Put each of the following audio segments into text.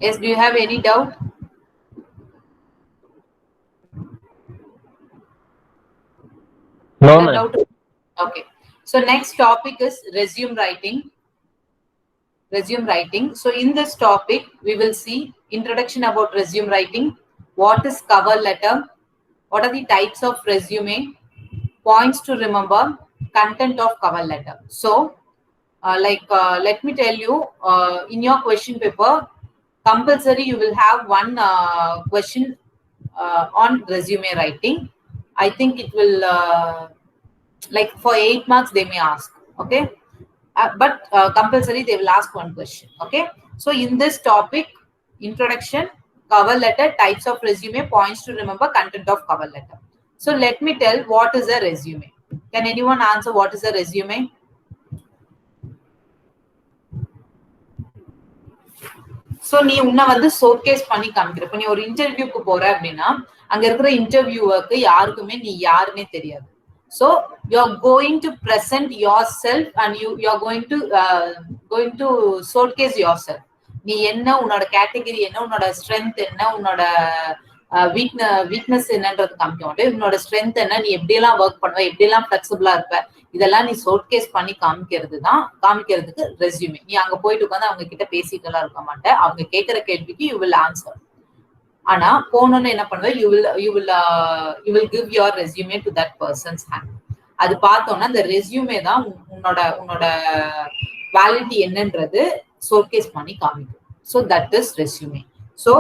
Yes, do you have any doubt? No, ma'am. Okay. So next topic is resume writing. So in this topic, we will see introduction about resume writing, what is cover letter, what are the types of resume, points to remember, content of cover letter. So let me tell you, in your question paper, compulsory you will have one question on resume writing. I think it will like for 8 marks they may ask. Okay, but compulsory they will ask one question. Okay, so in this topic, introduction, cover letter, types of resume, points to remember, content of cover letter. So let me tell what is a resume. Can anyone answer what is a resume? So நீ உன்னை வந்து showcase பண்ணி காமிக்கிற. இப்போ நீ ஒரு இன்டர்வியூக்கு போற அப்படின்னா அங்க இருக்கிற இன்டர்வியூவருக்கு யாருக்குமே நீ யாருன்னே தெரியாது. So you are going to present your self and you are going to showcase your self. நீ என்ன, உன்னோட கேட்டகரி என்ன, உன்னோட ஸ்ட்ரென்த் என்ன, உன்னோட வீக்னஸ் என்னன்றது காமிக்க மாட்டேன். உன்னோட ஸ்ட்ரென்த் என்ன, நீ எப்படியெல்லாம் ஒர்க் பண்ணுவ, எப்படியெல்லாம் ஃபிளெக்சிபிளா இருப்ப, இதெல்லாம் நீ ஷோகேஸ் பண்ணி காமிக்கிறதுக்கு ரெஸ்யூமே. நீ அங்க போயிட்டு உட்காந்து அவங்க கிட்ட பேசிட்டு எல்லாம் இருக்க மாட்டேன். அவங்க கேட்கிற கேள்விக்கு யூ வில் ஆன்சர். ஆனா போனோன்னு என்ன பண்ணுவ, you will give your resume to that persons hand. அது பார்த்தோம்னா அந்த ரெஸ்யூமே தான் உன்னோட வேலிட்டி என்னன்றது ஷோகேஸ் பண்ணி காமிக்கும். So that is resume. So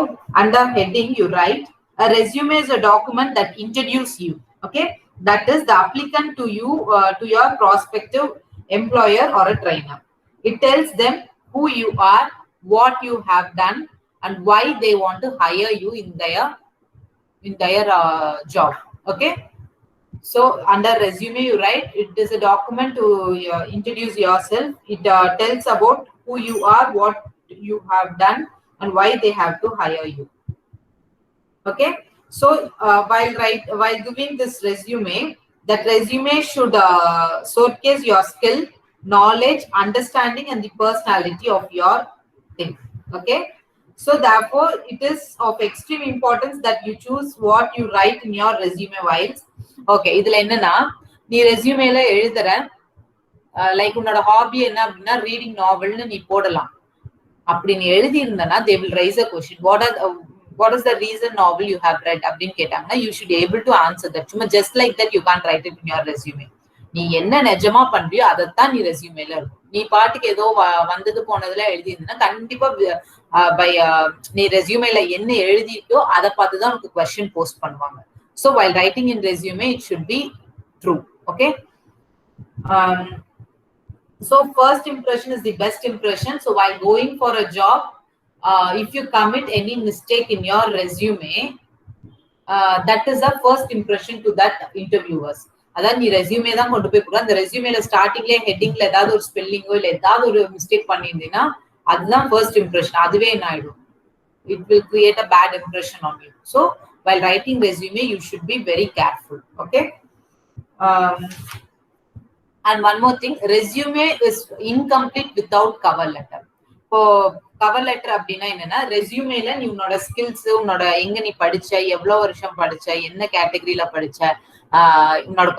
under heading you right, a resume is a document that introduces you. Okay, that is the applicant to you, to your prospective employer or a trainer. It tells them who you are, what you have done, and why they want to hire you in their job. Okay, so under resume you write, it is a document to introduce yourself. It tells about who you are, what you have done, and why they have to hire you. Okay, so while giving this resume, that resume should showcase your skill, knowledge, understanding, and the personality of your thing. Okay, so therefore it is of extreme importance that you choose what you write in your resume files. Okay, இதுல என்னன்னா நீ ரெஸ்யூமேல எழுதுற like உன்னோட hobby என்ன அப்படின்னா reading நாவல்னு நீ போடலாம். அப்படி நீ எழுதி இருந்தனா they will raise a question, what is the recent novel you have read அப்படின்னு கேட்டாங்கன்னா you should be able to answer that. சும்மா just like that you can't write it in your resume. நீ என்ன நிஜமா பண்றியோ அதைத்தான் நீ ரெஸ்யூமேல இருக்கும். நீ பாட்டுக்கு ஏதோ வந்தது போனதுல எழுதி இருந்தா கண்டிப்பா நீ ரெஸ்யூமேல என்ன எழுதிட்டோ அதை பார்த்துதான் உனக்கு கொஸ்டின் போஸ்ட் பண்ணுவாங்க. So while writing in resume it should be true. Okay, so first impression is the best impression. So while going for a job, if you commit any mistake in your resume, that is the first impression to that interviewers. அதான் நீ resume தான் கொண்டு போய் கொடுக்க. அந்த ரெஸ்யூமேல ஸ்டார்டிங்ல ஹெட்டிங்ல ஏதாவது ஒரு ஸ்பெல்லிங்கோ இல்லை ஏதாவது ஒரு மிஸ்டேக் பண்ணியிருந்தீங்கன்னா அதுதான் ஃபர்ஸ்ட் இம்ப்ரெஷன். அதுவே என்ன ஆயிடும், it will create a bad impression on you. So while writing resume you should be very careful. Okay, and one more thing, resume is incomplete without cover letter. இப்போ cover letter அப்படின்னா என்னன்னா ரெஸ்யூமேல நீ உன்னோட skills, உன்னோட எங்க நீ படிச்ச, எவ்வளவு வருஷம் படிச்ச, என்ன கேட்டகரியில படிச்ச, உன்னோட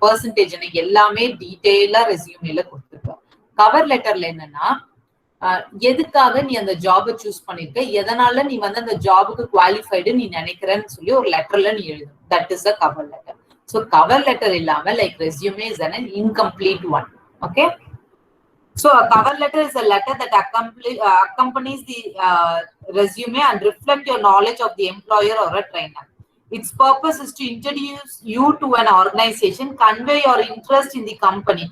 பெர்சன்டேஜ் எல்லாமே டீட்டெயிலா ரெஸ்யூமேல கொடுத்துருக்க. கவர் லெட்டர்ல என்னன்னா எதுக்காக நீ அந்த ஜாபை சூஸ் பண்ணிருக்க, எதனால நீ வந்து அந்த ஜாபுக்கு குவாலிஃபைடு நீ நினைக்கிறன்னு சொல்லி ஒரு லெட்டர்ல நீ எழுதணும். That is a cover letter. So cover letter illama like resume is an incomplete one. Okay, so a cover letter is a letter that accompanies the resume and reflect your knowledge of the employer or a trainer. Its purpose is to introduce you to an organization, convey your interest in the company.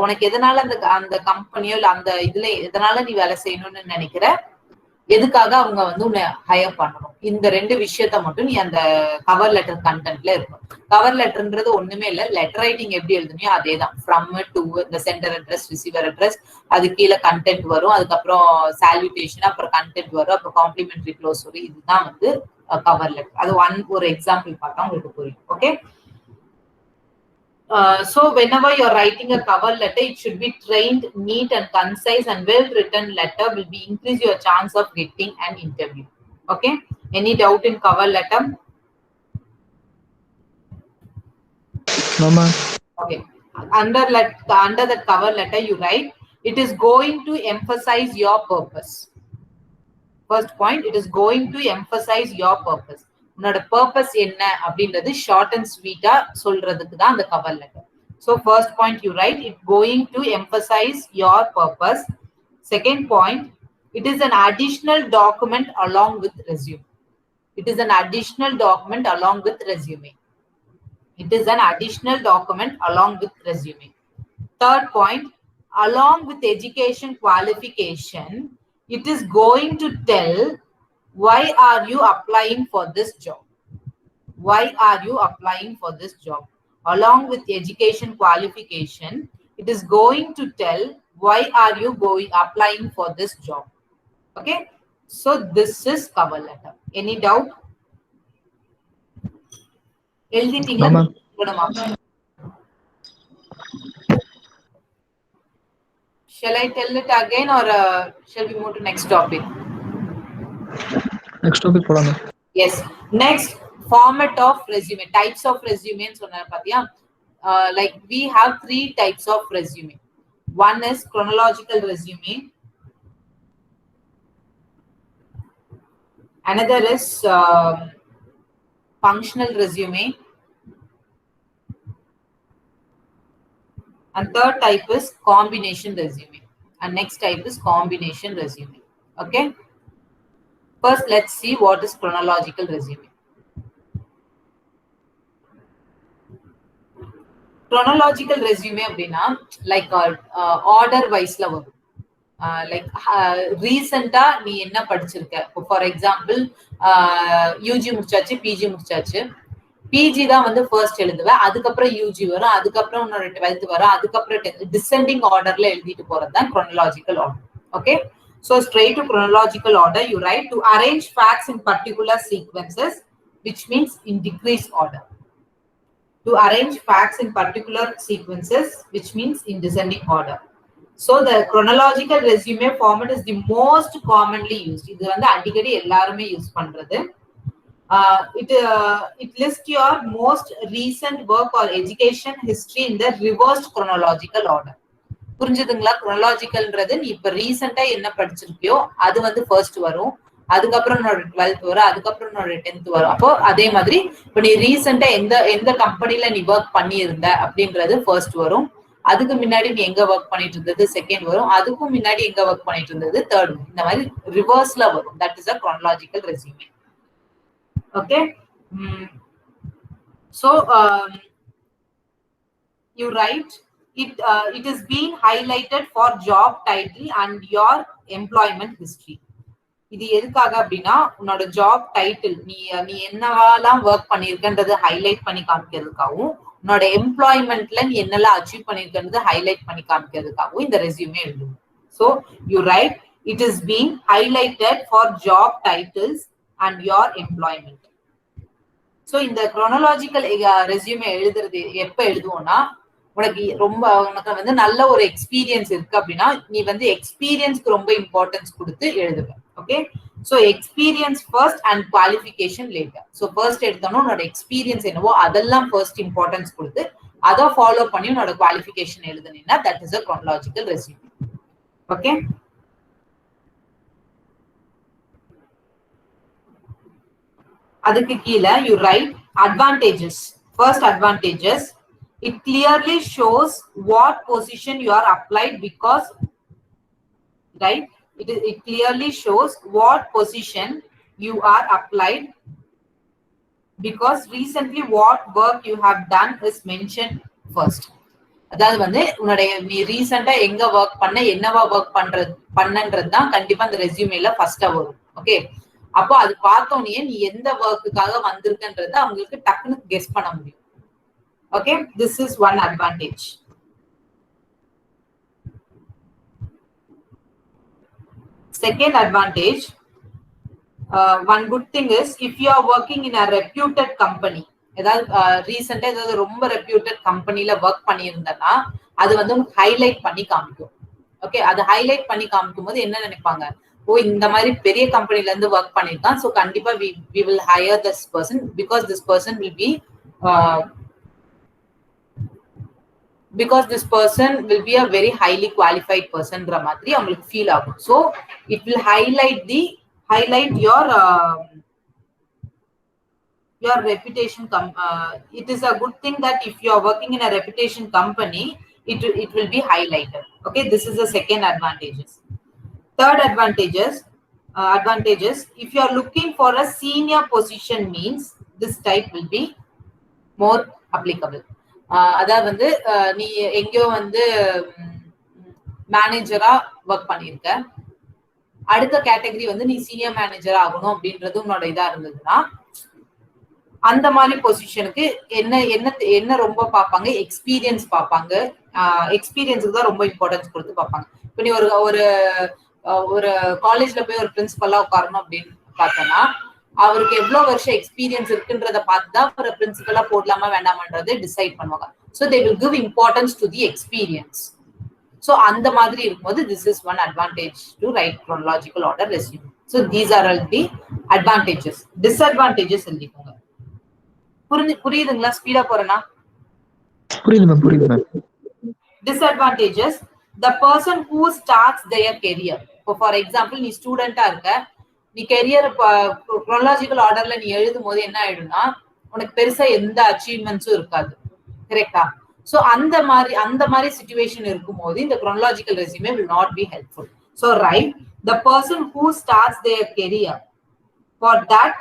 உனக்கு எதனால அந்த கம்பெனியோ இல்ல அந்த இதுல எதனால நீ வேலை செய்யணும்னு நினைக்கிற, எதுக்காக அவங்க வந்து உன்னை ஹையர் பண்ணணும், இந்த ரெண்டு விஷயத்த மட்டும் நீ அந்த கவர் லெட்டர் கண்டென்ட்ல இருக்கும். கவர் லெட்டர்ன்றது ஒண்ணுமே இல்லை, லெட்டர் ரைட்டிங் எப்படி எழுதுனியோ அதே தான். ஃப்ரம் டு இந்த சென்டர் அட்ரஸ், ரிசீவர் அட்ரஸ், அது கீழே கண்டென்ட் வரும், அதுக்கப்புறம் சால்யூட்டேஷன், அப்புறம் கண்டென்ட் வரும், அப்புறம் காம்ப்ளிமெண்டரி க்ளோஸ் வரும். இதுதான் வந்து கவர் லெட்டர். அது ஒரு எக்ஸாம்பிள் பார்த்தா உங்களுக்கு புரியும். Okay, So whenever you're writing a cover letter, it should be trained, neat and concise, and well written letter will be increase your chance of getting an interview. Okay, any doubt in cover letter? No, ma'am. Okay, under the cover letter you write, it is going to emphasize your purpose. First point, it is going to emphasize your purpose. உன்னோட purpose என்ன அப்படின்றது short and sweet சொல்றதுக்கு தான் அந்த cover letter. So first point you write, it going to emphasize your purpose. Second point, it is an additional document along with resume. It is an additional document along with resume. It is an additional document along with resume. Third point, along with education qualification, it is going to tell why are you applying for this job. Why are you applying for this job? Along with education qualification, it is going to tell why are you applying for this job. Okay, so this is cover letter. Any doubt? No, ma'am. Shall I tell it again or shall we move to next topic? Next topic போலாமே. Yes. Next, format of resume. Types of resume. Like we have 3 types of resume. One is chronological resume. Another is functional resume. And third type is combination resume. And next type is combination resume. Okay. First, let's see what is chronological resume. Chronological resume அப்படின்னா like order wise ல வரும். Like recent-ஆ நீ என்ன படிச்சிருக்க? For example, UG முடிச்சாச்சு, PG முடிச்சாச்சு. PG தான் வந்து ஃபர்ஸ்ட் எழுதுவேன், அதுக்கப்புறம் யூஜி வரும், அதுக்கப்புறம் உன்னோட 12th வரும், அதுக்கப்புறம் 10th. டிசெண்டிங் ஆர்டர்ல எழுதிட்டு போறது தான் chronological order. Okay, so straight to chronological order you write to arrange facts in particular sequences, which means in decrease order. To arrange facts in particular sequences, which means in descending order. So the chronological resume format is the most commonly used. இது வந்து அடிக்கடி எல்லாருமே use பண்றது. It lists your most recent work or education history in the reversed chronological order. புரிஞ்சுதுங்களா? chronologicalன்றது நீ இப்ப ரீசெண்டா என்ன படிச்சிருக்கியோ அது வந்து ஃபர்ஸ்ட் வரும், அதுக்கப்புறம் உன்னோட 12th வரும், அதுக்கப்புறம் உன்னோட 10th வரும். அப்போ அதே மாதிரி இப்ப நீ ரீசெண்டா எந்த கம்பெனில நீ ஒர்க் பண்ணி இருந்த அப்படின்றது ஃபர்ஸ்ட் வரும், அதுக்கு முன்னாடி நீ எங்க ஒர்க் பண்ணிட்டு இருந்தது செகண்ட் வரும், அதுக்கும் முன்னாடி எங்க ஒர்க் பண்ணிட்டு இருந்தது தேர்ட். இந்த மாதிரி ரிவர்ஸ்ல வரும். That is a chronological resume. Okay. So you write it. It is being highlighted for job title and your employment history. இது எதுக்காக அப்படின்னா உன்னோட ஜாப் டைட்டில் நீ என்னவெல்லாம் ஒர்க் பண்ணிருக்கன்றது ஹைலைட் பண்ணி காமிக்கிறதுக்காகவும், உன்னோட எம்ப்ளாய்மெண்ட்ல நீ என்னெல்லாம் அச்சீவ் பண்ணிருக்கிறது ஹைலைட் பண்ணி காமிக்கிறதுக்காகவும் இந்த ரெஸ்யூமே எழுதும். So you write it is being highlighted for job titles and your employment. So இந்த chronological resume எழுதுறது எப்ப எழுதுவோம்னா உனக்கு வந்து நல்ல ஒரு எக்ஸ்பீரியன்ஸ் இருக்கு அப்படின்னா நீ வந்து எக்ஸ்பீரியன்ஸ்க்கு ரொம்ப இம்பார்ட்டன்ஸ் கொடுத்து எழுதுவேன். Okay, so experience first and qualification later. So first எடுத்தோம்னா உன்னோட எக்ஸ்பீரியன்ஸ் என்னவோ அதெல்லாம் ஃபர்ஸ்ட் இம்பார்ட்டன்ஸ் கொடுத்து அதை ஃபாலோ பண்ணி உன்னோட குவாலிஃபிகேஷன் எழுதுனீங்கன்னா that is a chronological resume. ஓகே, அதுக்கு கீழே you write advantages. First advantages, it clearly shows what position you are applied because, right? It clearly shows what position you are applied because recently what work you have done is mentioned first. அதாவது வந்து உன்னுடைய நீ ரீசெண்டா எங்க work பண்ண என்னவா work பண்ணன்றது தான் கண்டிப்பா அந்த ரெஸ்யூமேல ஃபர்ஸ்டா வரும். ஓகே, அப்போ அது பார்த்தோன்னே நீ எந்த ஒர்க்குக்காக வந்திருக்கன்றத அவங்களுக்கு டக்குன்னு கெஸ் பண்ண முடியும். Okay, this is one advantage. Second advantage, one good thing is if you are working in a reputed company, ஏதாவது ரீசெண்டா ஏதாவது ரொம்ப ரெப்யூட்டட் கம்பெனில ஒர்க் பண்ணியிருந்தேன்னா அது வந்து உங்களுக்கு ஹைலைட் பண்ணி காமிக்கும். ஓகே, அது ஹைலைட் பண்ணி காமிக்கும் போது என்ன நினைப்பாங்க, ஓ இந்த மாதிரி பெரிய கம்பெனில இருந்து ஒர்க் பண்ணிருக்கான், சோ கண்டிப்பா we will hire this person because this person will be a very highly qualified personன்ற மாதிரி அவங்களுக்கு ஃபீல் ஆகும். So it will highlight your reputation. It is a good thing that if you are working in a reputation company, it will be highlighted. Okay, this is the second advantages. Third advantages, if you are looking for a senior position means this type will be more applicable. அதாவது வந்து நீ எங்கேயோ வந்து மேனேஜரா work பண்ணிருக்க, அடுத்த category வந்து நீ சீனியர் மேனேஜர் ஆகணும் அப்படின்றது உன்னோட இதா இருந்ததுன்னா அந்த மாதிரி பொசிஷனுக்கு என்ன ரொம்ப பார்ப்பாங்க, எக்ஸ்பீரியன்ஸ் பார்ப்பாங்க. எக்ஸ்பீரியன்ஸுக்கு தான் ரொம்ப இம்பார்ட்டன்ஸ் கொடுத்து பார்ப்பாங்க. இப்போ நீ ஒரு காலேஜ்ல போய் ஒரு பிரின்சிபலா உட்காரணும் அப்படின்னு பார்த்தோன்னா அவருக்கு எவ்வளவு வருஷம் எக்ஸ்பீரியன்ஸ் இருக்குன்றத பார்த்துதான் ஒரு பிரின்சிபலா போடலாமா வேண்டாமன்றதை டிசைட் பண்ணுவாங்க. So they will give importance to the experience. So அந்த மாதிரி இருக்கும்போது this is one advantage to right chronological order resume. So these are all the advantages. Disadvantages எழுதிக்கோங்க. புரியுதுங்களா? ஸ்பீடா போறேனா? புரியுது. Disadvantages, the person who starts their career. For example நீ ஸ்டூடெண்டா இருக்க, நீ career chronological ஆர்டர்ல நீ எழுதும் போது என்ன ஆயிடும்னா உனக்கு பெருசா எந்த அச்சீவ்மெண்ட்ஸும் இருக்காது. கரெக்டா? சோ அந்த மாதிரி சிச்சுவேஷன் இருக்கும்போது இந்த chronological resume will not be helpful. So write the person who starts their career. For that,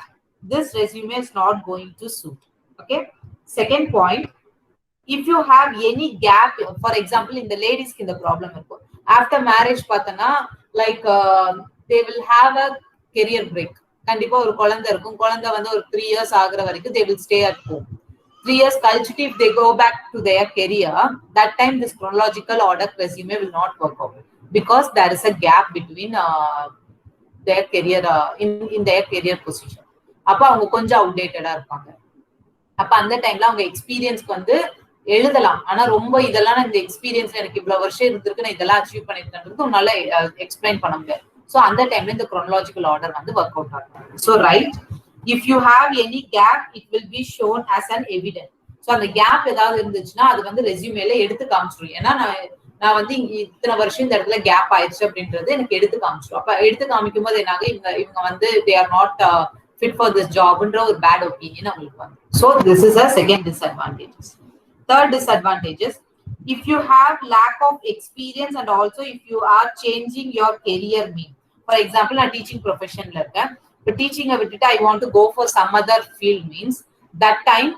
this resume is not going to suit. Okay. Second point, if you have any gap, for example in the ladies in the problem after marriage பார்த்தனா like they will have a career break. கண்டிப்பா ஒரு குழந்தை இருக்கும், குழந்தை வந்து ஒரு 3 years ஆகுற வரைக்கும் they will stay at home. 3 years கழிச்சுட்டு if they go back to their career, that time this chronological order resume will not work out because there is a gap between their career in their career position. அப்ப அவங்க கொஞ்சம் அவுடேட்டடா இருப்பாங்க. அப்ப அந்த டைம்ல அவங்க எக்ஸ்பீரியன்ஸ்க்கு வந்து எழுதலாம், ஆனா ரொம்ப இதெல்லாம் இந்த எக்ஸ்பீரியன்ஸ் எனக்கு இவ்வளவு வருஷம் இருந்திருக்கு, நான் இதெல்லாம் அச்சீவ் பண்ணிருக்கேன்றது உன்னால எக்ஸ்பிளைன் பண்ண முடியாது. சோ அந்த டைம்ல இந்த chronological order வந்து ஒர்க் அவுட் ஆகும். So right, if you have any gap it will be shown as an evidence. சோ அந்த கேப் ஏதாவது இருந்துச்சுன்னா அது வந்து ரெஸ்யூமேல எடுத்து காமிச்சிரும். ஏன்னா நான் வந்து இத்தனை வருஷம் இந்த இடத்துல கேப் ஆயிடுச்சு அப்படின்றது எனக்கு எடுத்து காமிச்சிரும். அப்ப எடுத்து காமிக்கும் போது என்னாக இவங்க வந்து they are not fit for this jobன்ற ஒரு பேட் ஒப்பீனியன் அவங்களுக்கு வந்து. So this is a second disadvantage. Third disadvantages, if you have lack of experience and also if you are changing your career mean. For example, நான் teaching ப்ரொஃபஷன்ல இருக்கேன், இப்போ டீச்சிங்கை விட்டுட்டு I want to go for some other field means that time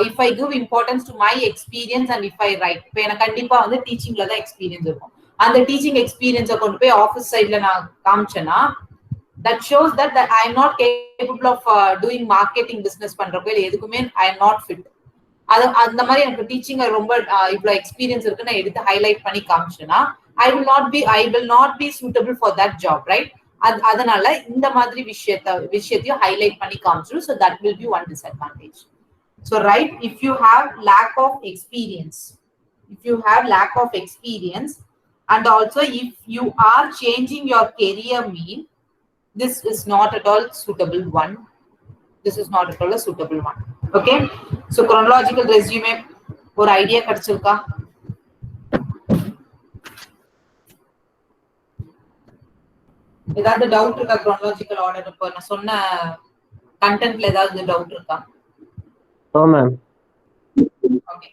if I give importance to my experience and if I write, இப்போ எனக்கு கண்டிப்பா வந்து டீச்சிங்ல தான் experience இருக்கும். அந்த டீச்சிங் எக்ஸ்பீரியன்ஸை கொண்டு போய் ஆஃபீஸ் சைட்ல நான் காமிச்சேன்னா that shows that I am not capable of doing marketing business பண்றப்போ இல்லை எதுக்குமே I am not fit. அந்த மாதிரி எனக்கு டீச்சிங் ரொம்ப இவ்வளவு எக்ஸ்பீரியன்ஸ் இருக்கு நான் எடுத்து ஹைலைட் பண்ணி காமிச்சேன்னா I will not be suitable for that job, right? அதனால இந்த மாதிரி விஷயத்தையும் ஹைலைட் பண்ணி காமிச்சிடும். So that will be one disadvantage. So right, if you have lack of experience and also if you are changing your career mean, this is not at all suitable one. Okay, so chronological resume ஒரு idea கிடைச்சிருக்கா? ஏதாவது doubt இருக்கா? chronological order இப்போ நான் சொன்ன கண்டென்ட்ல ஏதாவது doubt இருக்கா? Ma'am. Okay,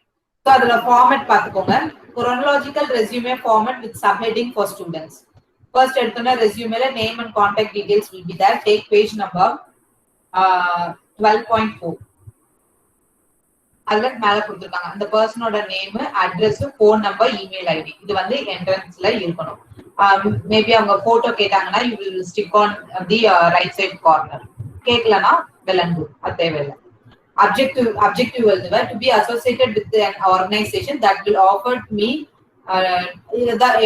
so அதுல format பாத்துக்கோங்க. chronological resume format with subheading for students. First எடுத்தோம்னா resume ல name and contact details will be there. Take page number 12.4. அதுல மேல கொடுத்திருக்காங்க அந்த பர்சனோட name, address, phone number, email ID. இது வந்து என்ட்ரன்ஸ்ல இருக்கணும். மேபி அவங்க போட்டோ கேட்டாங்கன்னா you will stick on the right side corner. கேட்கலனா well and good, அது தேவையில்லை. objective எழுதுவ to be associated with an organization that will offer me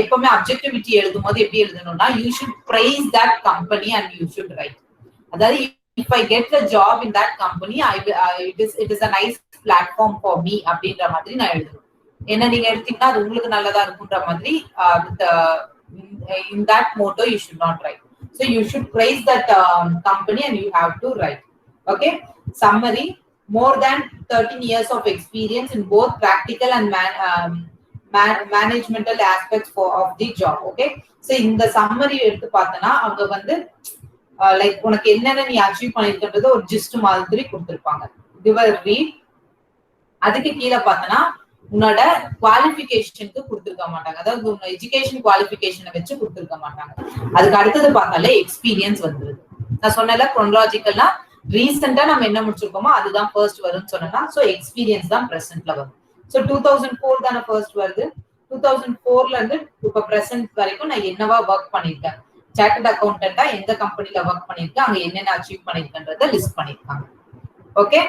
எப்பவுமே அப்ஜெக்டிவிட்டி எழுதும் போது எப்படி எழுதணும்னா you should praise that company and you should write. அதாவது if I get the job in that company, it is a nice platform for me அப்படின்ற மாதிரி நான் எழுதணும். என்ன நீங்க எடுத்தீங்கன்னா அது உங்களுக்கு நல்லதா இருக்குன்ற மாதிரி in that motto you should not write. So you should praise that company and you have to write. Okay. Summary: more than 13 years of experience in both practical and managemental aspects of the job. Okay. So in the summary எடுத்து பார்த்தனா அவங்க வந்து like உனக்கு என்னென்ன நீ achieve பண்ணிருக்கன்றது ஒரு gist மாதிரி கொடுத்திருப்பாங்க. ரீட். அதுக்கு கீழே பார்த்தனா உன்னோட குவாலிஃபிகேஷனுக்கு கொடுத்துருக்க மாட்டாங்க, அதாவது உன்னோட எஜுகேஷன் குவாலிஃபிகேஷனை வச்சு கொடுத்துருக்க மாட்டாங்க. அதுக்கு அடுத்தது பார்த்தாலே எக்ஸ்பீரியன்ஸ் வந்துருது. நான் சொன்னல குரோனாலஜிக்கலா ரீசெண்டா நம்ம என்ன முடிச்சிருக்கோமோ அதுதான் ஃபர்ஸ்ட் வரும்னு சொன்னா, சோ எக்ஸ்பீரியன்ஸ் தான் பிரசன்ட்ல வரும். சோ 2004 தான ஃபர்ஸ்ட் வருது. 2004ல இருந்து இப்ப பிரசன்ட் வரைக்கும் நான் என்னவா ஒர்க் பண்ணிருக்கேன், சார்ட்டர்ட் அக்கவுண்டன்ட்டா எந்த கம்பெனில ஒர்க் பண்ணிருக்கேன், அங்க என்னென்ன அச்சீவ் பண்ணிருக்கன்றத லிஸ்ட் பண்ணிருக்காங்க. Okay,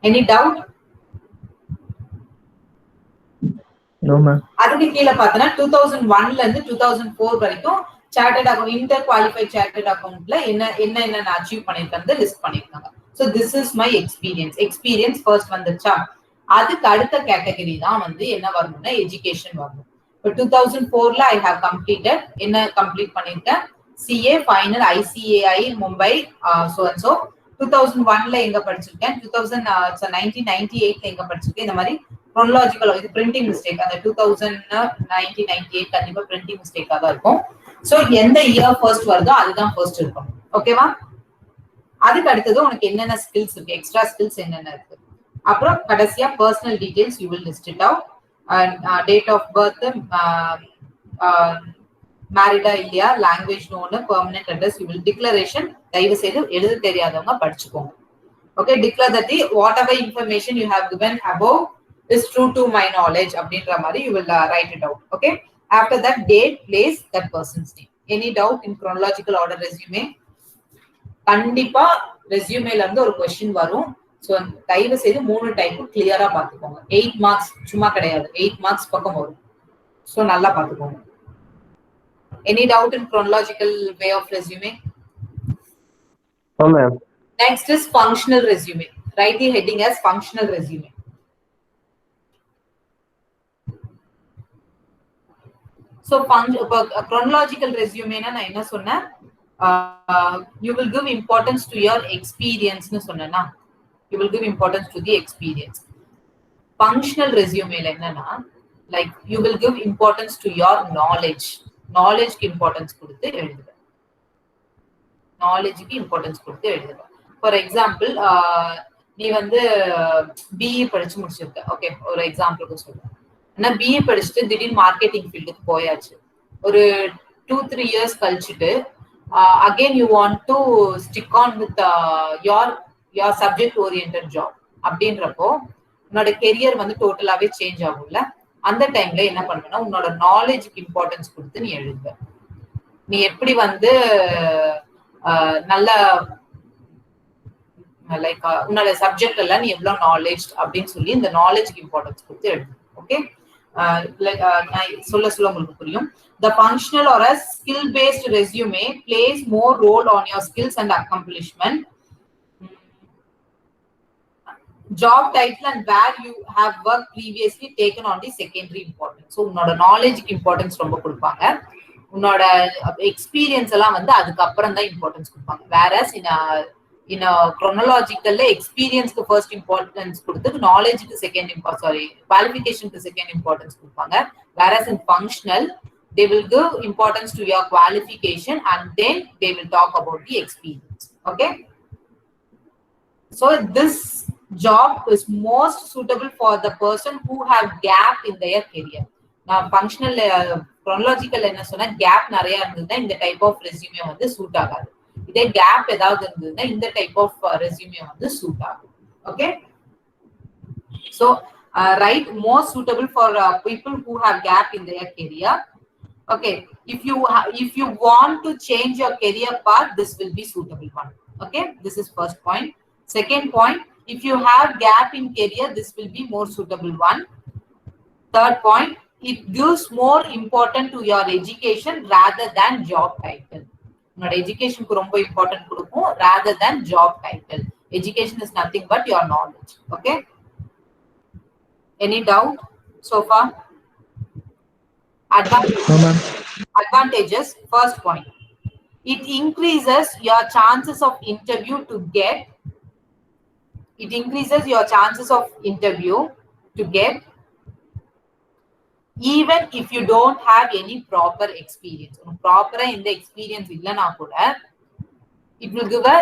any doubt? No ma'am. அதுக்கு கீழ பார்த்தனா 2001ல இருந்து 2004 வரைக்கும் chartered account inter qualified chartered அக்கவுண்ட்ல என்ன அச்சீவ் பண்ணிருக்கன்றத லிஸ்ட் பண்ணிருக்காங்க. So this is my experience first வந்துச்சா. அதுக்கு அடுத்த கேட்டகரி தான் வந்து என்ன வரணும்னா எஜுகேஷன் வரணும். இப்போ 2004ல ஐ ஹேவ் கம்ப்ளீட்டட் என்ன கம்ப்ளீட் பண்ணிருக்கேன், CA final ICAI Mumbai so and so. 2001ல எங்க படிச்சிருக்கேன், 1998ல எங்க படிச்சிருக்கேன். இந்த மாதிரி chronological இது பிரிண்டிங் மிஸ்டேக், அந்த 1998 கண்டிப்பா பிரிண்டிங் மிஸ்டேக்கா தான் இருக்கும். சோ எந்த இயர் ஃபர்ஸ்ட் வருதோ அதுதான் ஃபர்ஸ்ட் இருக்கும். ஓகேவா? அதுக்கு அடுத்தது உனக்கு என்னென்ன ஸ்கில்ஸ் இருக்கு, எக்ஸ்ட்ரா ஸ்கில்ஸ் என்னென்ன இருக்கு. அப்புறம் கடைசியா personal details you will list it out. Date of birth, மேரிடா இல்லையா, language known, permanent address, you will declaration. தயவு செய்து எழுத தெரியாதவங்க படிச்சுக்கோங்க. Okay, declare that whatever information you have given above is true to my knowledge அப்படின்ற மாதிரி you will write it out. Okay, after that date, place, that person's name. Any doubt in chronological order resume? கண்டிப்பா ரெஸ்யூமேல இருந்து ஒரு question வரும். So தயவு செய்து 3 type கிளியரா பாத்துக்கோங்க. 8 மார்க்ஸ் சும்மா கிடையாது, 8 மார்க்ஸ் பக்கம் வரும். சோ நல்லா பாத்துக்கோங்க. Any doubt in chronological way of resume? No ma'am. Next is functional resume. Write the heading as functional resume. So chronological resume na நான் என்ன சொன்னேன், you will give importance to your experience னு சொன்னேனா, you will give importance to the experience. Functional resume ல என்னன்னா, like you will give importance to your knowledge. knowledge க்கு importance கொடுத்து எழுதுங்க. knowledge க்கு importance கொடுத்து எழுதுங்க. For example, நீ வந்து BE படிச்சு முடிச்சிருக்க. ஓகே, ஒரு எக்ஸாம்பிளுக்கு சொல்றேன். ஆனா BE படிச்சுட்டு திடீர்னு மார்க்கெட்டிங் ஃபீல்டுக்கு போயாச்சு. ஒரு 2-3 years கழிச்சுட்டு again you want to stick on with your subject oriented job அப்படின்றப்போ உன்னோட கெரியர் வந்து டோட்டலாவே சேஞ்ச் ஆகும்ல. அந்த டைம்ல என்ன பண்ணுவேன்னா, உன்னோட நாலேஜுக்கு இம்பார்ட்டன்ஸ் கொடுத்து நீ எழுதுவ. நீ எப்படி வந்து நல்ல லைக் உன்னோட சப்ஜெக்ட் எல்லாம் நீ எவ்வளவு நாலேஜ் அப்படின்னு சொல்லி இந்த நாலேஜுக்கு இம்பார்ட்டன்ஸ் கொடுத்து எழுது. ஓகே, நான் சொல்ல உங்களுக்கு புரியும். The functional or a skill based resume plays more role on your skills and accomplishment. Job title and where you have worked previously taken on the secondary importance. So உன்னோட நாலேஜுக்கு importance ரொம்ப கொடுப்பாங்க. உன்னோட experience எல்லாம் வந்து அதுக்கு அப்புறம் தான் importance கொடுப்பாங்க. whereas in a chronological experience க்கு first importance கொடுத்து நாலேஜுக்கு செகண்ட் குவாலிஃபிகேஷனுக்கு செகண்ட் இம்பார்ட்டன்ஸ் கொடுப்பாங்க. whereas in functional they will give importance to your qualification and then they will talk about the experience. Okay, so this job is most suitable for the person who have gap in their career. Now functional chronological என்ன சொன்னா, gap நிறைய இருந்ததுன்னா இந்த type of resume வந்து suit ஆகாது. இதே gap ஏதாவது இருந்ததுன்னா இந்த டைப் ஆஃப் ரெஸ்யூமே வந்து சூட் ஆகும். Okay, so write more suitable for people who have gap in their career. Okay, if you want to change your career path, this will be suitable one. Okay, this is first point. Second point, if you have gap in career, this will be more suitable one. Third point, it gives more importance to your education rather than job title. உன்னோட எஜுகேஷனுக்கு ரொம்ப important கொடுக்கும் rather than job title. Education is nothing but your knowledge. Okay, any doubt so far? No, ma'am. Advantages. First point, it increases your chances of interview to get. It increases your chances of interview to get even if you don't have any proper experience. Proper in the experience illana kuda it will give a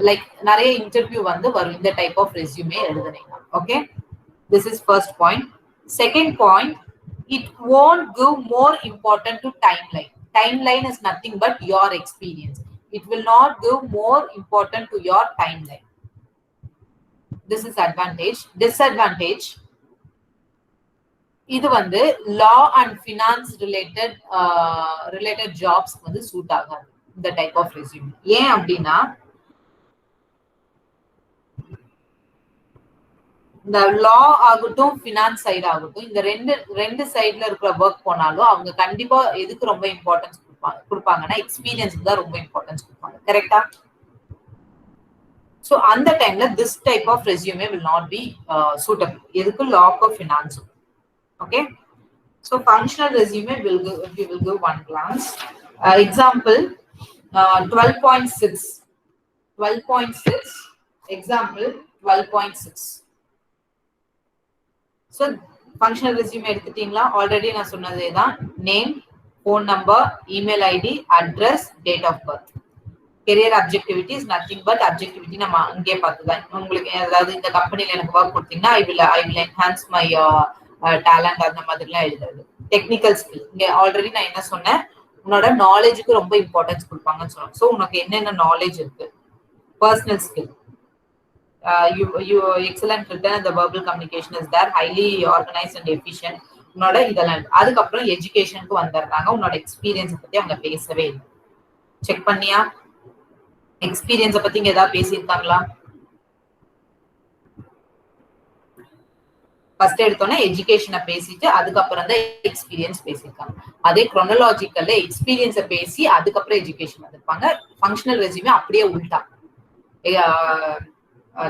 like நிறைய interview வந்து வரும் இந்த type of resume எழுதுனீங்க. Okay, this is first point. Second point, it won't give more important to timeline. Timeline is nothing but your experience. It will not give more important to your timeline. This is advantage. Disadvantage, இது வந்து law and finance related jobs வந்து suit ஆகாது இந்த type of resume. ஏன் அப்படின்னா இந்த லா ஆகட்டும் finance side ஆகட்டும் இந்த ரெண்டு சைட்ல இருக்கிற ஒர்க் போனாலும் அவங்க கண்டிப்பா எதுக்கு ரொம்ப இம்பார்ட்டன்ஸ் கொடுப்பாங்கன்னா எக்ஸ்பீரியன்ஸ்க்கு தான் ரொம்ப இம்பார்ட்டன்ஸ் கொடுப்பாங்க. கரெக்டா? ஸோ அந்த டைம்ல this type of resume will not be suitable. எதுக்கு? Lack of finance. Okay, so functional resume we will give one glance. Example 12.6 example 12.6. So functional resume எடுத்துட்டீங்களா? ஆல்ரெடி நான் சொன்னதே தான். Name, phone number, email ID, address, date of birth. career objectivity is nothing but objectivity நம்ம அங்கே பார்த்துதான். உங்களுக்கு ஏதாவது இந்த கம்பெனில எனக்கு ஒர்க் கொடுத்தீங்கன்னா I will enhance my talent அந்த மாதிரிலாம் எழுதுறது. டெக்னிக்கல் ஸ்கில், இங்க ஆல்ரெடி நான் என்ன சொன்னேன், உன்னோட நாலேஜுக்கு ரொம்ப இம்பார்ட்டன்ஸ் கொடுப்பாங்கன்னு சொன்னோம். ஸோ உனக்கு என்னென்ன நாலேஜ் இருக்கு. Personal skill, you excellent written and the verbal communication is there, highly organized and efficient. உன்னோட இதெல்லாம். அதுக்கப்புறம் எஜுகேஷனுக்கு வந்துடுறாங்க. உன்னோட எக்ஸ்பீரியன்ஸை பத்தி அவங்க பேசவே இல்லை. செக் பண்ணியா? எக்ஸ்பீரியன்ஸை பத்தி இங்க ஏதாவது பேசியிருக்காங்களா? ஃபர்ஸ்ட் எடுத்தோன்னா எஜுகேஷனை பேசிட்டு அதுக்கப்புறம் தான் எக்ஸ்பீரியன்ஸ் பேசியிருக்காங்க. அதே குரோனலாஜிக்கல்ல எக்ஸ்பீரியன்ஸை பேசி அதுக்கப்புறம் எஜுகேஷன் வந்திருப்பாங்க. ஃபங்க்ஷனல் ரெஸ்யூமே அப்படியே உள்டா.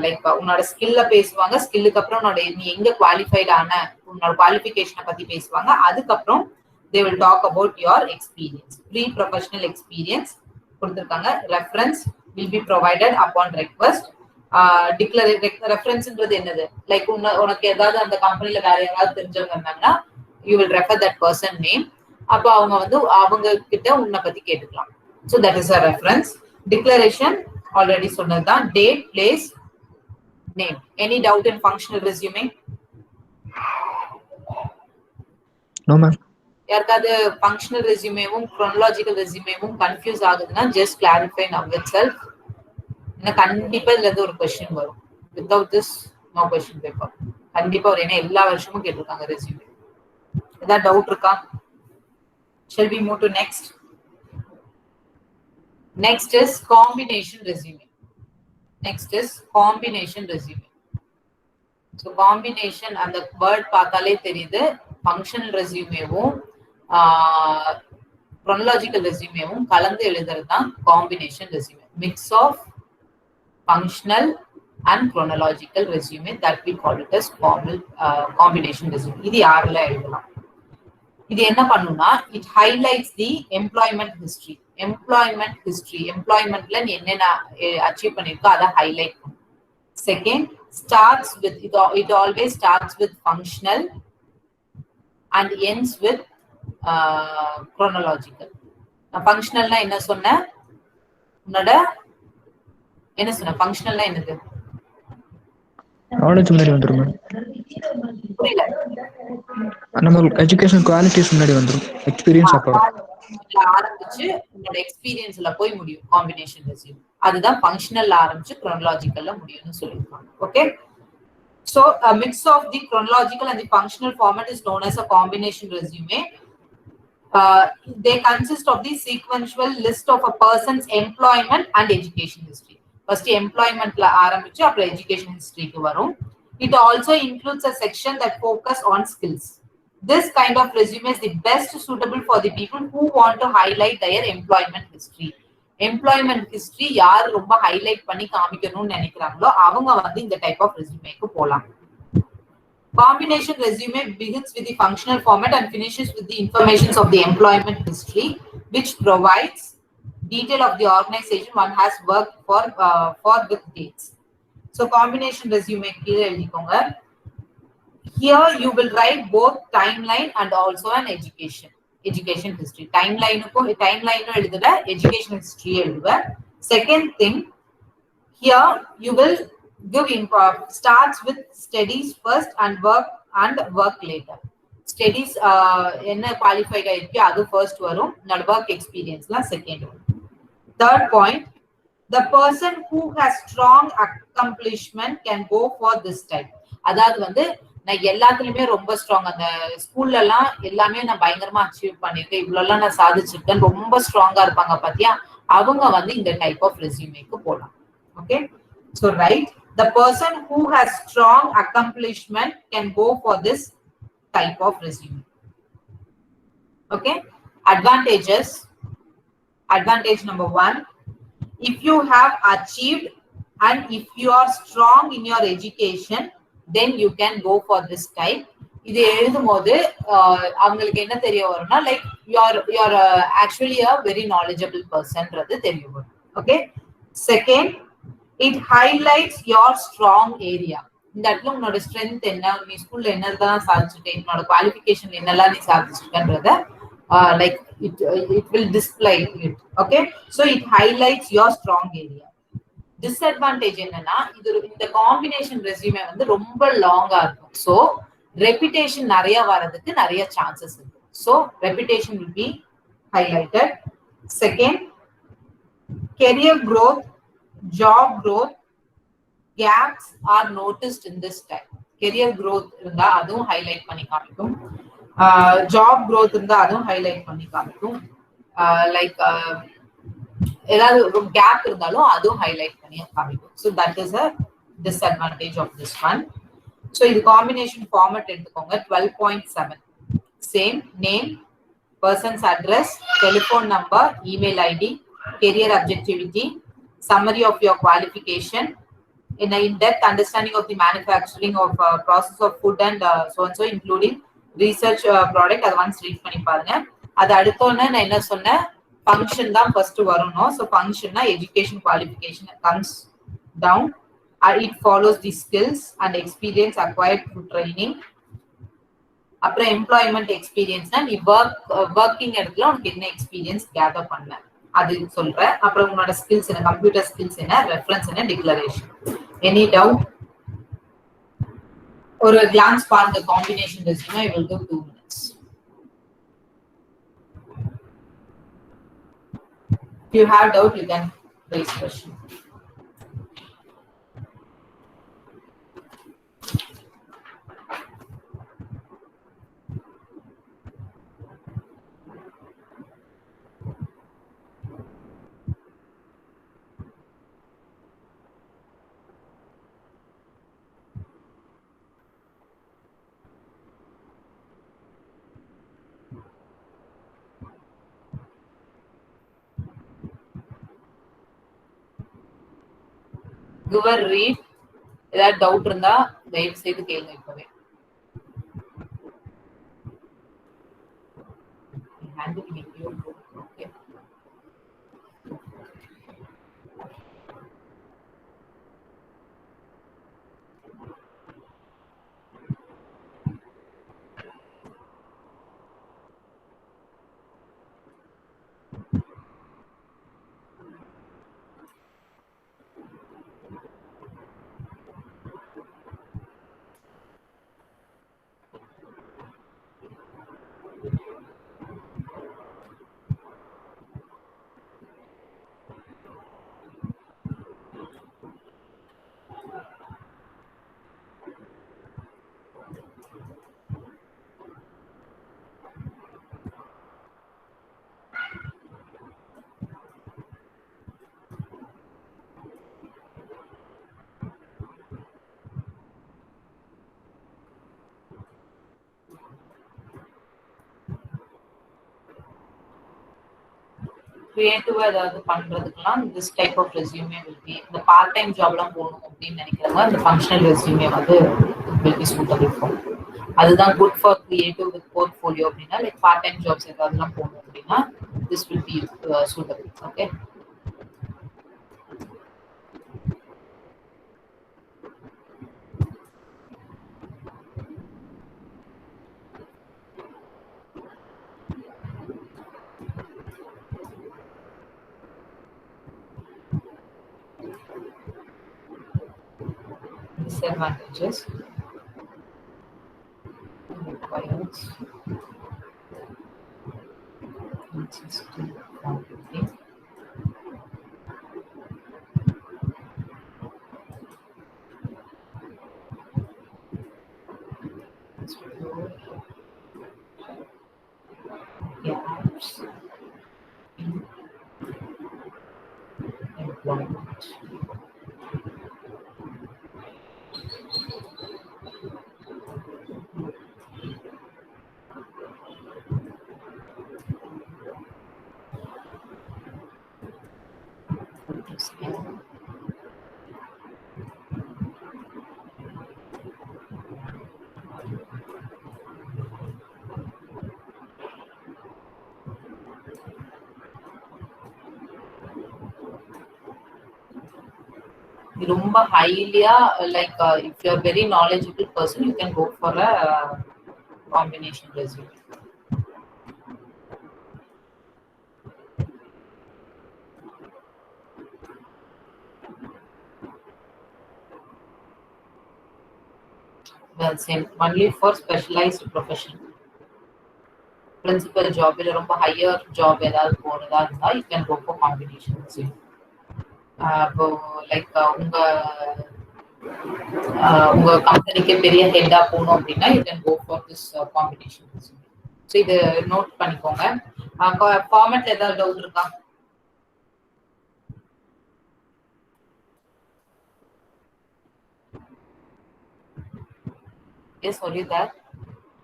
லைக் உன்னோட ஸ்கில்ல பேசுவாங்க, ஸ்கில்லுக்கு அப்புறம் உன்னோட நீ எங்க குவாலிஃபைட் ஆன உன்னோட குவாலிஃபிகேஷனை பத்தி பேசுவாங்க. அதுக்கப்புறம் they will talk about your experience. Pre-professional experience கொடுத்திருக்காங்க. Reference will be provided upon request. ரெஃபரன்ஸ்ன்றது என்னது? லைக் உனக்கு ஏதாவது அந்த கம்பெனில வேற யாராவது தெரிஞ்சவங்க இருந்தாங்கன்னா you will refer that person name. அப்போ அவங்க வந்து அவங்க கிட்ட உன்னை பத்தி கேட்டுக்கலாம். So that is a reference. Declaration already சொன்னதுதான். Date, place, name. Any doubt in functional resume? No ma'am. யாருக்காவது ஃபங்க்ஷனல் ரெஸ்யூமேவும் குரோனலாஜிக்கல் ரெஸ்யூமேவும் கன்ஃபியூஸ் ஆகுதுன்னா ஜஸ்ட் கிளாரிஃபை நவ் இட்செல்ஃப். கண்டிப்பா இதுல இருந்து ஒரு கொஸ்டின் வரும். Without this no question paper. கண்டிப்பா ஒரு, ஏன்னா எல்லா வருஷமும் கேட்டிருக்காங்க ரெஸ்யூமே. ஏதாவது டவுட் இருக்கா? Shall we move to next? Next is combination resume. So combination, அந்த வேர்ட் பார்த்தாலே தெரியுது. ஃபங்க்ஷனல் ரெஸ்யூமேவும் chronological ரெஸ்யூமேவும் கலந்து எழுதுறது தான் combination resume. Mix of functional and chronological resume, that we call it as combination resume. இது யாரெல்லாம் எழுதலாம்? இது என்ன பண்ணுனா, it highlights the employment history. Employmentல நீ என்னென்ன அச்சீவ் பண்ணிருக்கோ அதை ஹைலைட் பண்ணும். Second, starts with it always starts with functional and ends with chronological. functionalனா என்ன சொன்ன? உன்னோட என்ன சொன்ன? ஃபங்க்ஷனல்னா என்னது? நாலேஜ் முன்னாடி வந்துரும் மேம். புரியல. நம்ம எஜுகேஷன் குவாலிட்டிஸ் முன்னாடி வந்துரும். எக்ஸ்பீரியன்ஸ் அப்புறம் ஆரம்பிச்சு உங்களோட எக்ஸ்பீரியன்ஸ்ல போய் முடியும் காம்பினேஷன் ரெஸ்யூம். அதுதான் ஃபங்க்ஷனல்ல ஆரம்பிச்சு குரோனலாஜிக்கல்ல முடியும்னு சொல்லிருக்காங்க. Okay, so a mix of the chronological and the functional format is known as a combination resume. They consist of the sequential list of a person's employment and education history. First employmentல ஆரம்பிச்சு அப்புறம் education historyக்கு வரும். It also includes a section that focus on skills. This kind of resume is the best suitable for the people who want to highlight their employment history. Employment history யார் ரொம்ப highlight பண்ணி காமிக்கணும்னு நினைக்கிறாங்களோ அவங்க வந்து இந்த type of resume-க்கு போலாம். Combination resume begins with the functional format and finishes with the information of the employment history, which provides detail of the organization one has worked for with dates. So combination resume கீழ எழுதிக்கோங்க. Here you will write both timeline and also an education history. Timeline எழுதுற education history எழுதுவ. Second thing, here you will give starts with studies first and work later. Studies என்ன qualified ஆயிருக்கு அது first வரும், work experienceலாம் second வரும். Third point, the person who has strong accomplishment can go for this type. அதாவது வந்து நான் எல்லாத்துலயுமே ரொம்ப ஸ்ட்ராங், அந்த ஸ்கூல்ல எல்லாம் எல்லாமே நான் பயங்கரமா அச்சீவ் பண்ணிருக்கேன், இவ்வளவு எல்லாம் நான் சாதிச்சிருக்கேன், ரொம்ப ஸ்ட்ராங்கா இருப்பாங்க பாத்தியா, அவங்க வந்து இந்த டைப் ஆஃப் ரெஸ்யூமேக்கு போலாம். Okay, so right, the person who has strong accomplishment can go for this type of resume. Okay, advantages. Advantage number 1, if you have achieved and if you are strong in your education, then you can go for this type. இது எழுதும்போது அவங்களுக்கு என்ன தெரிய வரும்னா, like you are actually a very knowledgeable personன்றது தெரிய வரும். Okay, second, it highlights your strong area. இந்த இடத்துல உன்னோட ஸ்ட்ரென்த் என்ன, நீ ஸ்கூல்ல என்னதான் சாதிச்சிருக்க, உன்னோட குவாலிஃபிகேஷன் என்னெல்லாம் நீ சாதிச்சிருக்கன்றத like it will display it. Okay, so it highlights your strong area. Disadvantage என்னன்னா, இது இந்த காம்பினேஷன் ரெஸ்யூமே வந்து ரொம்ப லாங்கா இருக்கும். சோ ரெபியூட்டேஷன் நிறைய வரதுக்கு நிறைய சான்சஸ் இருக்கு. So reputation will be highlighted. Second, career growth, job growth gaps are noticed in this type. Career growth இருந்தா அதுவும் highlight பண்ணி காமிக்கும், job growth இருந்தா அதுவும் highlight பண்ணி காமிக்கும், like ஏதாவது ஒரு கேப் இருந்தாலும் அதுவும் ஹைலைட் பண்ணி காமிக்கும். So that is a disadvantage of this one. So இது காம்பினேஷன் ஃபார்மட் எடுத்துக்கோங்க. 12.7, same name, person's address, telephone number, email ID, career objectivity, summary of your qualification, in in-depth understanding of the manufacturing of process of food and so and so, including research product. அது once read பண்ணி பாருங்க. அது அடுத்தோன்னு நான் என்ன சொன்னேன், function தான் first வரணும். So ஃபங்க்ஷன்னா education qualification comes down, it follows the skills and experience acquired through training. அப்புறம் எம்ப்ளாய்மெண்ட் எக்ஸ்பீரியன்ஸ்னா நீ ஒர்க்கிங் இடத்துல உனக்கு என்ன எக்ஸ்பீரியன்ஸ் கேதர் பண்ண அது சொல்ற. அப்புறம் உன்னோட ஸ்கில்ஸ் என்ன, கம்ப்யூட்டர் ஸ்கில்ஸ் என்ன, ரெஃபரன்ஸ் என்ன, டிக்ளரேஷன். Any doubt? ஒரு கிளான்ஸ் பாருங்க combination resume. I will do 2 minutes. If you have doubt, you can raise question. Give a read. ஏதாவது டவுட் இருந்தா தயவு செய்து கேளுங்க இப்பவே. Okay. கிரியேட்டிவா ஏதாவது பண்றதுக்குலாம் this type of resume will be இந்த பார்ட் டைம் ஜாப்லாம் போகணும் அப்படின்னு நினைக்கிறவங்க இந்த ஃபங்க்ஷனல் ரெஸ்யூமே வந்து will be suitable for. அதுதான் good for creative with portfolio அப்படின்னா லைக் பார்ட் டைம் ஜாப்ஸ் ஏதாவதுலாம் போகணும் அப்படின்னா this will be suitable. Okay, disadvantages, requires consistent quantity, gaps in employment. ரொம்ப ஹைலியா like if you're very knowledgeable person you can go for a combination resume. Well, same only for specialized profession. Principal job இல்ல ரொம்ப higher job ஏதாவது போறதா இருந்தா you can go for combination resume. அப்போ like உங்க கம்பெனிக்கு பெரிய ஹெட்டா போகணும் அப்படின்னா you can go for this combination. So இது நோட் பண்ணிக்கோங்க. ஃபார்மேட்ல ஏதாவது டவுட் இருக்கா? எஸ் சொல்லி that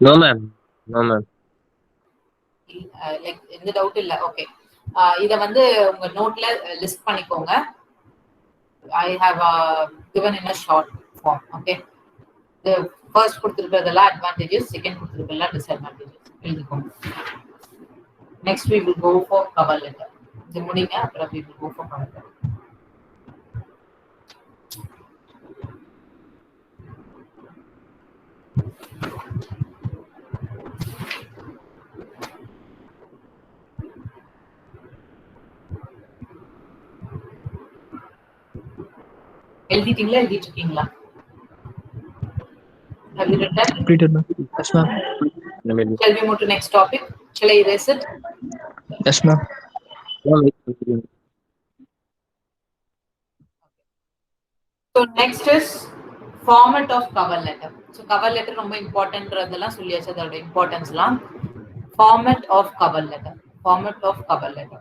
No ma'am. லைக் எந்த டவுட் இல்ல. ஓகே, இத வந்து உங்க நோட்ல லிஸ்ட் பண்ணிக்கோங்க. I have given in a short form. Okay, the first கொடுத்திருக்கிறதெல்லாம் advantages, second கொடுத்திருக்கிறதெல்லாம் disadvantages எழுதிக்கோங்க. Next we will go for cover letter. இது முடிங்க, அப்புறம் we will go for cover letter. எழுதிட்டீங்களா? எழுதிட்டு இருக்கீங்களா? Have you read that? Completed, ma'am. Yes, ma'am. Shall we move to next topic? Shall I erase it? Yes, ma'am. So next is format of cover letter. So cover letter ரொம்ப இம்பார்ட்டன்ட்ன்றதெல்லாம் சொல்லியாச்சு, அதோட இம்பார்ட்டன்ஸ்லாம். Format of cover letter. Format of cover letter.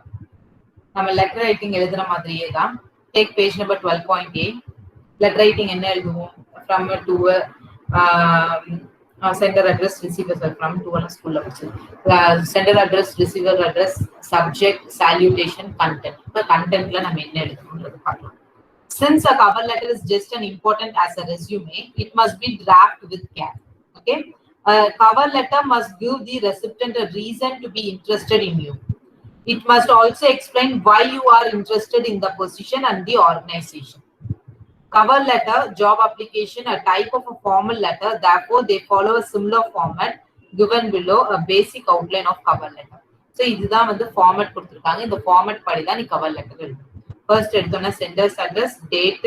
நம்ம letter writing எழுதுற மாதிரியே தான். Take page number 12.8. Letter writing என்ன எழுதுவோம்? From to sender address, receiver from to one school வச்சு sender address, receiver address, subject, salutation, content. இப்போ contentல நம்ம என்ன எழுதணும்ன்றது பார்க்கலாம். Since a cover letter is just as important as a resume, it must be drafted with care. Okay, a cover letter must give the recipient a reason to be interested in you. It must also explain why you are interested in the position and the organization. Cover letter, job application, a type of a formal letter. Therefore, they follow a similar format given below, a basic outline of cover letter. So, இதுதான் வந்து format கொடுத்திருக்காங்க. இந்த format படி தான் நீ cover letter எழுதணும். First எடுத்தோம்னா sender's address, date,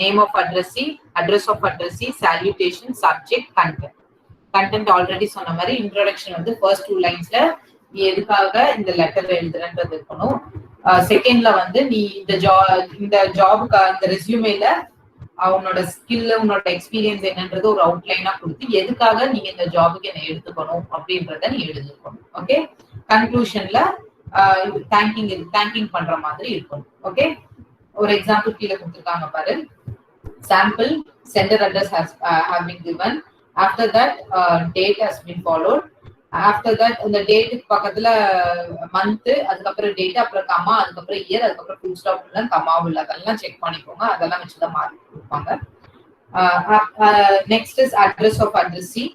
name of addressee, address of addressee, salutation, subject, content. Content already சொன்ன மாதிரி introduction வந்து first 2 linesல நீ எதுக்காக இந்த லெட்டர் எழுதுறன்றது இருக்கணும். செகண்ட்ல வந்து நீ இந்த ஜாபுக்கு இந்த ரெஸ்யூமேல உன்னோட ஸ்கில், உன்னோட எக்ஸ்பீரியன்ஸ் என்னன்றது ஒரு அவுட்லைனா கொடுத்து எதுக்காக நீங்க இந்த ஜாபுக்கு என்ன எடுத்துக்கணும் அப்படின்றத நீ எழுதிக்கணும். ஓகே, கன்க்ளூஷன்ல தேங்கிங் பண்ற மாதிரி இருக்கணும். ஓகே, ஒரு எக்ஸாம்பிள் கீழே கொடுத்துருக்காங்க பாரு. Sample, sender address have been given. After that, date has been followed. After that இந்த டேட்டுக்கு பக்கத்துல மந்த், அதுக்கப்புறம் டேட், அப்புறம் கமா, அதுக்கப்புறம் இயர், அதுக்கப்புறம் ஃபுல் ஸ்டாப் உள்ள கமா உள்ள அதெல்லாம் செக் பண்ணிக்கோங்க. அதெல்லாம் வச்சுதான் மார்க் கொடுப்பாங்க. Next is address of addressee.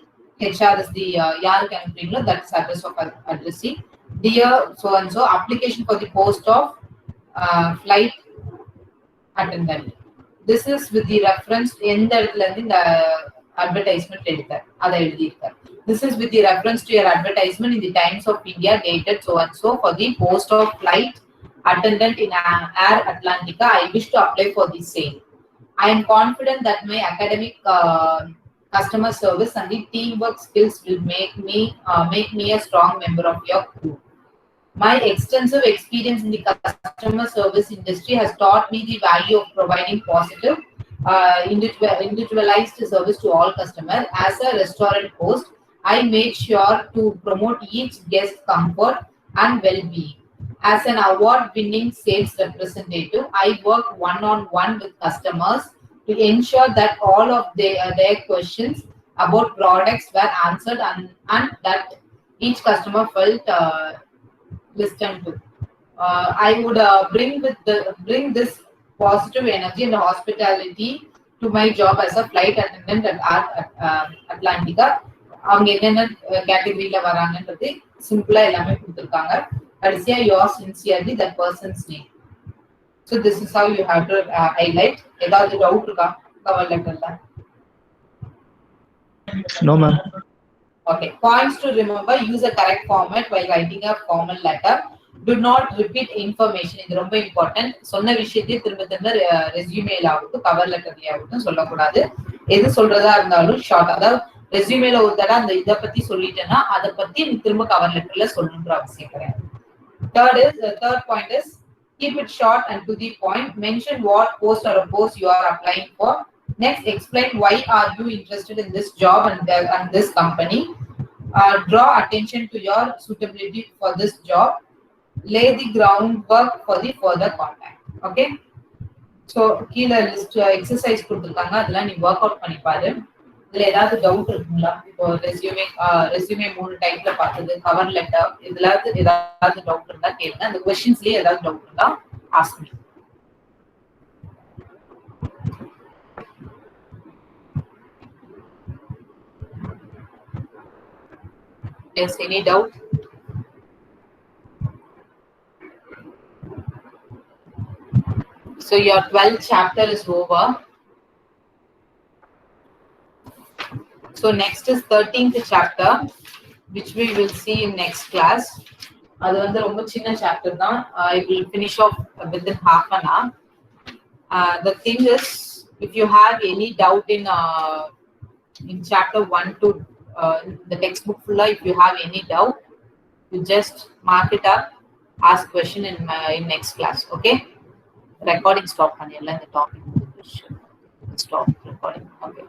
HR is the யாருக்கு அனுப்புறீங்களோ that is address of addressee. Dear so and so, application for the post of flight attendant. This is with the reference எந்த இடத்துல இருந்து இந்த advertisement எடுத்தார் அதை எழுதியிருக்கார். This is with the reference to your advertisement in the Times of India dated so and so for the post of flight attendant in Air Atlantica. I wish to apply for the same. I am confident that my academic customer service and the teamwork skills will make me a strong member of your crew. My extensive experience in the customer service industry has taught me the value of providing positive, individualized service to all customers. As a restaurant host, I made sure to promote each guest comfort and well-being. As an award-winning sales representative, I work one-on-one with customers to ensure that all of their questions about products were answered and that each customer felt listened to. I would bring this positive energy and hospitality to my job as a flight attendant at Atlantica. அவங்க என்னென்ன கேட்டகரியில வராங்கன்றது சிம்பிளா எல்லாமே கொடுத்துருக்காங்க. கடைசியா yours sincerely that person's name. So this is how you have to highlight. ஏதாவது doubt இருக்கா cover லெட்டர்ல? No ma'am. Okay. Points to remember: use a correct format while writing a formal letter. Do not repeat information. இது ரொம்ப important. சொன்ன விஷயத்தை திரும்ப திரும்ப ரெஸ்யூமேல ஆகட்டும் கவர் லெட்டர்ல ஆகட்டும் சொல்லக்கூடாது. எது சொல்றதா இருந்தாலும் ஷார்ட், அதாவது ரெஸ்யூமேல ஒரு தடவை அந்த இதை பத்தி சொல்லிட்டேன்னா அதை பத்தி திரும்ப கவர் லெட்டர்ல சொல்லணுன்ற அவசியம் கிடையாது. Third point is keep it short and to the point. Mention what post or a post you are applying for. Next, explain why are you interested in this job and this company. Draw attention to your suitability for this job. Lay the groundwork for the further contact. Okay. So கீழ list exercise கொடுத்துருக்காங்க, அதெல்லாம் நீ work out பண்ணி பாரு. இதுல ஏதாவது doubt இருக்குங்களா? இப்போ ரெஸ்யூமே 3 டைப்ல பார்த்தது, கவர் லெட்டர், இதுல ஏதாவது டவுட் இருந்தா கேளுங்க. அந்த क्वेश्चंसலயே ஏதாவது டவுட் இருந்தா ask me. Yes, any doubt? So your 12th chapter is over. So next is 13th chapter, which we will see in next class. அது வந்து ரொம்ப சின்ன சாப்டர் தான். I will finish off within half an hour. The thing is, if you have any doubt in chapter 1 to the textbook full, if you have any doubt, you just mark it up, ask question in next class. Okay. Recording stop பண்ணிடலாம். இந்த topic stop recording. Okay.